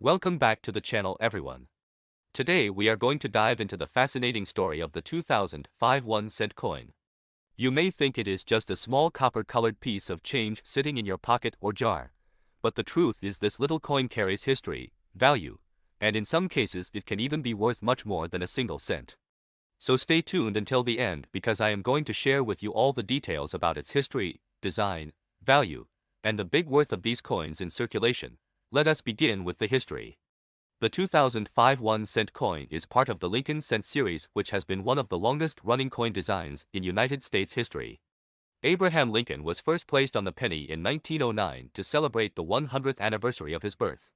Welcome back to the channel, everyone. Today we are going to dive into the fascinating story of the 2005 1-cent coin. You may think it is just a small copper-colored piece of change sitting in your pocket or jar, but the truth is this little coin carries history, value, and in some cases it can even be worth much more than a single cent. So stay tuned until the end because I am going to share with you all the details about its history, design, value, and the big worth of these coins in circulation. Let us begin with the history. The 2005 1-cent coin is part of the Lincoln cent series, which has been one of the longest-running coin designs in United States history. Abraham Lincoln was first placed on the penny in 1909 to celebrate the 100th anniversary of his birth.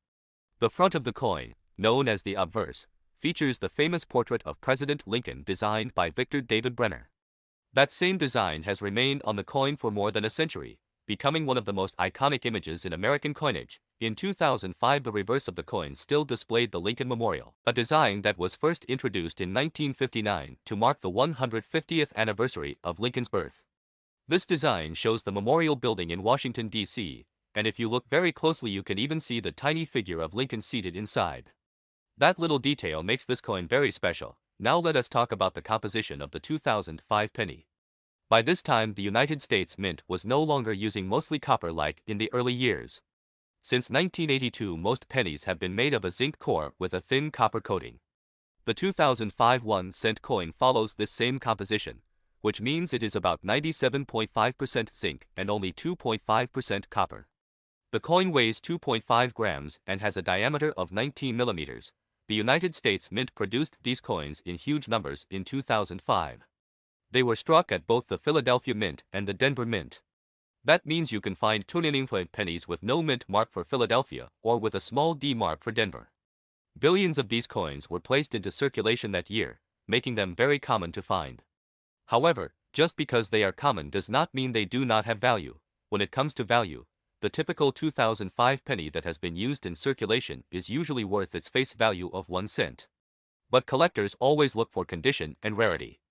The front of the coin, known as the obverse, features the famous portrait of President Lincoln designed by Victor David Brenner. That same design has remained on the coin for more than a century, becoming one of the most iconic images in American coinage. In 2005, the reverse of the coin still displayed the Lincoln Memorial, a design that was first introduced in 1959 to mark the 150th anniversary of Lincoln's birth. This design shows the memorial building in Washington, D.C., and if you look very closely you can even see the tiny figure of Lincoln seated inside. That little detail makes this coin very special. Now let us talk about the composition of the 2005 penny. By this time, the United States Mint was no longer using mostly copper like in the early years. Since 1982, most pennies have been made of a zinc core with a thin copper coating. The 2005 1-cent coin follows this same composition, which means it is about 97.5% zinc and only 2.5% copper. The coin weighs 2.5 grams and has a diameter of 19 millimeters. The United States Mint produced these coins in huge numbers in 2005. They were struck at both the Philadelphia Mint and the Denver Mint. That means you can find 2.5 pennies with no mint mark for Philadelphia or with a small D mark for Denver. Billions of these coins were placed into circulation that year, making them very common to find. However, just because they are common does not mean they do not have value. When it comes to value, the typical 2005 penny that has been used in circulation is usually worth its face value of 1 cent. But collectors always look for condition and rarity.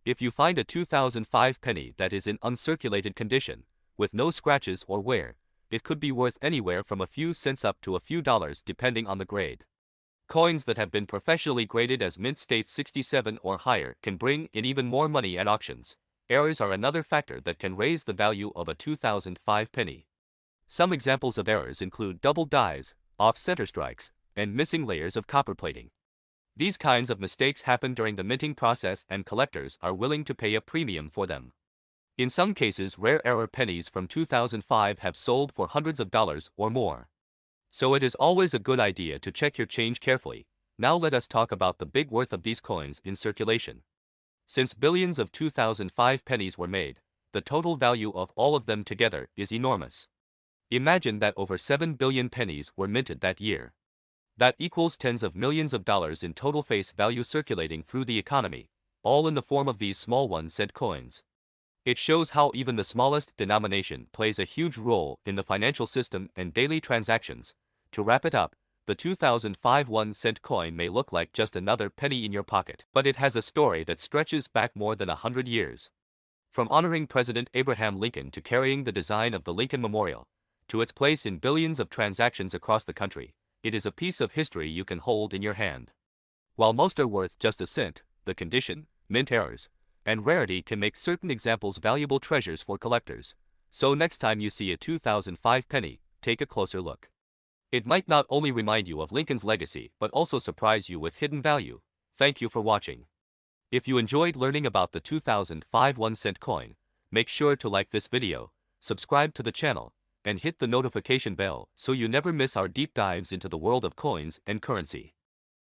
If you find a 2005 penny that is in uncirculated condition, with no scratches or wear, it could be worth anywhere from a few cents up to a few dollars depending on the grade. Coins that have been professionally graded as mint state 67 or higher can bring in even more money at auctions. Errors are another factor that can raise the value of a 2005 penny. Some examples of errors include double dies, off-center strikes, and missing layers of copper plating. These kinds of mistakes happen during the minting process and collectors are willing to pay a premium for them. In some cases, rare error pennies from 2005 have sold for hundreds of dollars or more. So it is always a good idea to check your change carefully. Now let us talk about the big worth of these coins in circulation. Since billions of 2005 pennies were made, the total value of all of them together is enormous. Imagine that over 7 billion pennies were minted that year. That equals tens of millions of dollars in total face value circulating through the economy, all in the form of these small 1-cent coins. It shows how even the smallest denomination plays a huge role in the financial system and daily transactions. To wrap it up, the 2005 1-cent coin may look like just another penny in your pocket, but it has a story that stretches back more than 100 years. From honoring President Abraham Lincoln to carrying the design of the Lincoln Memorial, to its place in billions of transactions across the country, it is a piece of history you can hold in your hand. While most are worth just a cent, the condition, mint errors, and rarity can make certain examples valuable treasures for collectors. So next time you see a 2005 penny, take a closer look. It might not only remind you of Lincoln's legacy but also surprise you with hidden value. Thank you for watching. If you enjoyed learning about the 2005 1-cent coin, make sure to like this video, subscribe to the channel, and hit the notification bell so you never miss our deep dives into the world of coins and currency.